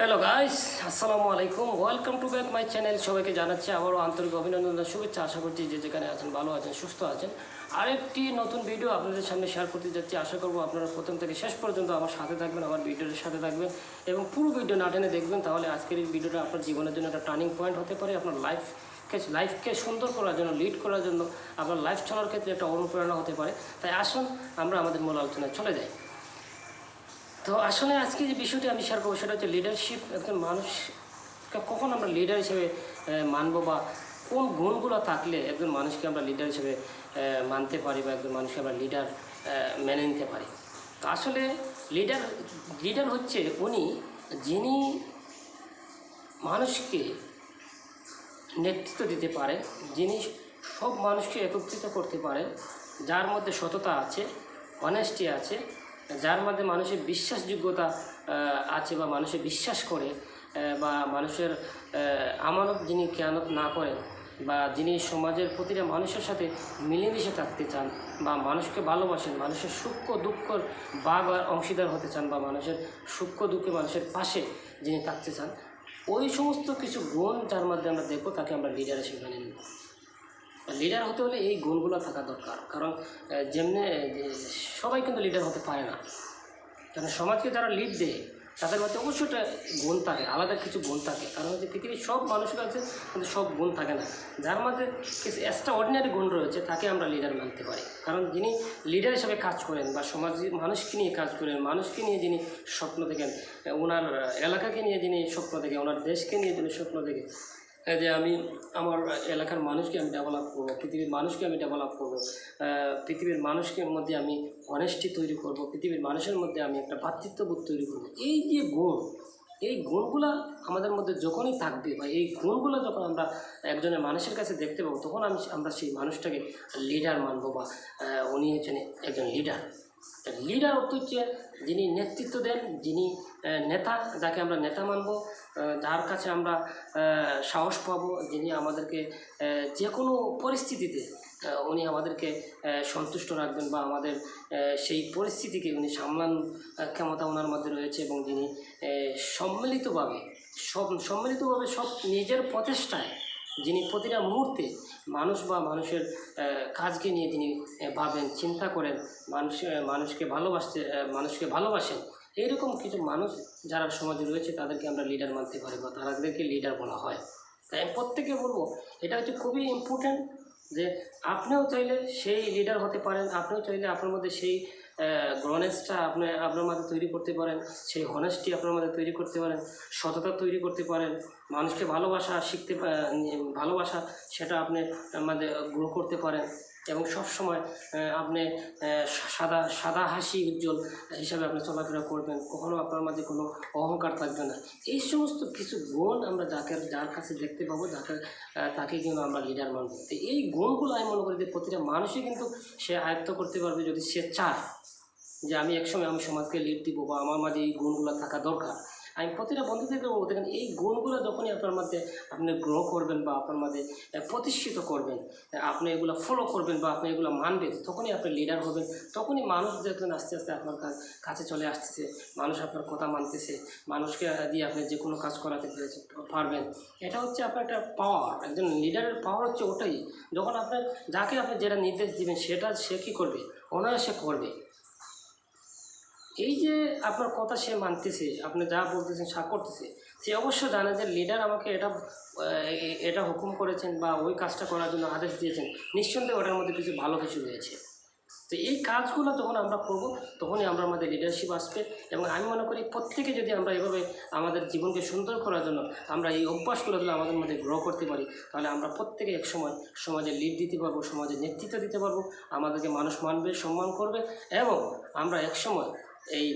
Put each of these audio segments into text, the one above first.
Hello guys, আসসালামু আলাইকুম। Welcome to back my channel. সবাইকে জানাচ্ছি আবারও আন্তরিক অভিনন্দন, শুভেচ্ছা। আশা করছি যে যেখানে আছেন ভালো আছেন, সুস্থ আছেন। আরেকটি নতুন ভিডিও আপনাদের সামনে শেয়ার করতে যাচ্ছি। আশা করব আপনারা প্রথম থেকে শেষ পর্যন্ত আমার সাথে থাকবেন, আমার ভিডিওর সাথে থাকবেন এবং পুরো ভিডিও না টেনে দেখবেন। তাহলে আজকের এই ভিডিওটা আপনার জীবনের জন্য একটা টার্নিং পয়েন্ট হতে পারে। আপনার লাইফকে সুন্দর করার জন্য, লিড করার জন্য, আপনার লাইফ চলার ক্ষেত্রে একটা অনুপ্রেরণা হতে পারে। তাই আসুন আমরা আমাদের মূল আলোচনায় চলে যাই। তো আসলে আজকে যে বিষয়টি আমি শেয়ার করবো সেটা হচ্ছে লিডারশিপ। একজন মানুষকে কখন আমরা লিডার হিসেবে মানবো, বা কোন গুণগুলো থাকলে একজন মানুষকে আমরা লিডার হিসেবে মানতে পারি, বা একজন মানুষকে আমরা লিডার মেনে নিতে পারি। তো আসলে লিডার হচ্ছে উনি, যিনি মানুষকে নেতৃত্ব দিতে পারেন, যিনি সব মানুষকে একত্রিত করতে পারেন, যার মধ্যে সততা আছে, অনেস্টি আছে, যার মধ্যে মানুষের বিশ্বাসযোগ্যতা আছে, বা মানুষে বিশ্বাস করে, বা মানুষের আমানত যিনি খেয়ানত না করেন, বা যিনি সমাজের প্রতিটা মানুষের সাথে মিলেমিশে থাকতে চান, বা মানুষকে ভালোবাসেন, মানুষের সুখ দুঃখের ভাগ আর অংশীদার হতে চান, বা মানুষের সুখ দুঃখে মানুষের পাশে যিনি থাকতে চান, ওই সমস্ত কিছু গুণ যার মধ্যে আমরা দেখব, তাকে আমরা লিডার হিসেবে মেনে নিব। লিডার হতে হলে এই গুণগুলো থাকা দরকার। কারণ যেমনি সবাই কিন্তু লিডার হতে পারে না। কারণ সমাজকে যারা লিড দেয় তাদের মধ্যে অবশ্যই একটা গুণ থাকে, আলাদা কিছু গুণ থাকে। কারণ হচ্ছে পৃথিবীর সব মানুষের কাছে কিন্তু সব গুণ থাকে না। যার মধ্যে কিছু এক্সট্রা অর্ডিনারি গুণ রয়েছে তাকে আমরা লিডার মানতে পারি। কারণ যিনি লিডার হিসেবে কাজ করেন, বা সমাজের মানুষকে নিয়ে কাজ করেন, মানুষকে নিয়ে যিনি স্বপ্ন দেখেন, ওনার এলাকাকে নিয়ে যিনি স্বপ্ন দেখেন, ওনার দেশকে নিয়ে যিনি স্বপ্ন দেখেন, যে আমি আমার এলাকার মানুষকে আমি ডেভেলপ করবো, পৃথিবীর মানুষকে আমি ডেভেলপ করবো, পৃথিবীর মানুষের মধ্যে আমি অনেস্টি তৈরি করব, পৃথিবীর মানুষের মধ্যে আমি একটা ভ্রাতৃত্ববোধ তৈরি করব। এই যে গুণ, এই গুণগুলো আমাদের মধ্যে যখনই থাকবে, বা এই গুণগুলো যখন আমরা একজনের মানুষের কাছে দেখতে পাবো, তখন আমরা সেই মানুষটাকে লিডার মানব, বা উনি হচ্ছেন একজন লিডার। লিডার অর্থ হচ্ছে যিনি নেতৃত্ব দেন, যিনি নেতা, যাকে আমরা নেতা মানব, যার কাছে আমরা সাহস পাবো, যিনি আমাদেরকে যে কোনো পরিস্থিতিতে উনি আমাদেরকে সন্তুষ্ট রাখবেন, বা আমাদের সেই পরিস্থিতিকে উনি সামলান ক্ষমতা ওনার মধ্যে রয়েছে, এবং যিনি সম্মিলিতভাবে সব নিজের প্রচেষ্টায় যিনি প্রতিটা মুহূর্তে মানুষ বা মানুষের কাজকে নিয়ে যিনি ভাবেন, চিন্তা করেন, মানুষকে ভালোবাসেন, এইরকম কিছু মানুষ যারা সমাজে রয়েছে তাদেরকে আমরা লিডার মানতে পারি, বা তাদেরকে লিডার বলা হয়। তাই আমি প্রত্যেকে বলবো, এটা হচ্ছে খুবই ইম্পর্ট্যান্ট যে আপনিও চাইলে সেই লিডার হতে পারেন। আপনিও চাইলে আপনার মধ্যে সেই গ্রনেসটা আপনার মধ্যে তৈরি করতে পারেন, সেই হনেস্টি আপনার মধ্যে তৈরি করতে পারেন, সততা তৈরি করতে পারেন, মানুষকে ভালোবাসা সেটা আপনি মধ্যে গ্রো করতে পারেন, এবং সবসময় আপনি সাদা হাসি উজ্জ্বল হিসাবে আপনি চলাফেরা করবেন। কখনো আপনার মাঝে কোনো অহংকার থাকবে না। এই সমস্ত কিছু গুণ আমরা যার কাছে দেখতে পাবো, তাকে কিন্তু আমরা লিডার মানব। তো এই গুণগুলো আমি মনে করি যে প্রতিটা মানুষই কিন্তু সে আয়ত্ত করতে পারবে, যদি সে চায় যে আমি একসময় আমি সমাজকে লিড দিব, বা আমার মাঝে এই গুণগুলো থাকা দরকার। আমি প্রতিটা বন্ধুদেরকে বলবো, দেখেন এই গুণগুলো যখনই আপনার মধ্যে আপনি গ্রো করবেন, বা আপনার মধ্যে প্রতিষ্ঠিত করবেন, আপনি এগুলো ফলো করবেন, বা আপনি এগুলো মানবেন, তখনই আপনি লিডার হবেন। তখনই মানুষ দেখবেন আস্তে আস্তে আপনার কাছে চলে আসতেছে, মানুষ আপনার কথা মানতেছে, মানুষকে দিয়ে আপনি যে কোনো কাজ করাতে পারবেন। এটা হচ্ছে আপনার একটা পাওয়ার। একজন লিডারের পাওয়ার হচ্ছে ওটাই, যখন যাকে আপনি যেটা নির্দেশ দিবেন সেটা সে কী করবে, অনায়াসে করবে। এই যে আপনার কথা সে মানতেছে, আপনি যা বলতেছেন সা করতেছে, সে অবশ্য জানে যে লিডার আমাকে এটা হুকুম করেছেন, বা ওই কাজটা করার জন্য আদেশ দিয়েছেন, নিঃসন্দেহে ওটার মধ্যে কিছু ভালো কিছু রয়েছে। তো এই কাজগুলো যখন আমরা করব, তখনই আমরা আমাদের লিডারশিপ আসবে। এবং আমি মনে করি প্রত্যেকে যদি আমরা এভাবে আমাদের জীবনকে সুন্দর করার জন্য আমরা এই অভ্যাসগুলো যদি আমাদের মধ্যে গ্রো করতে পারি, তাহলে আমরা প্রত্যেকে একসময় সমাজে লিড দিতে পারবো, সমাজে নেতৃত্ব দিতে পারবো, আমাদেরকে মানুষ মানবে, সম্মান করবে, এবং আমরা একসময় এই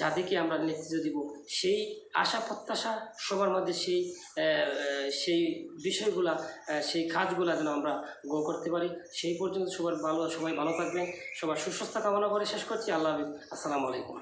যাদেরকে আমরা নেতৃত্ব দিব, সেই আশা প্রত্যাশা সবার মধ্যে সেই বিষয়গুলা, সেই কাজগুলা যেন আমরা গ্রো করতে পারি। সেই পর্যন্ত সবাই ভালো থাকবেন, সবার সুস্বাস্থ্য কামনা করে শেষ করছি। আল্লাহ হাফেজ, আসসালামু আলাইকুম।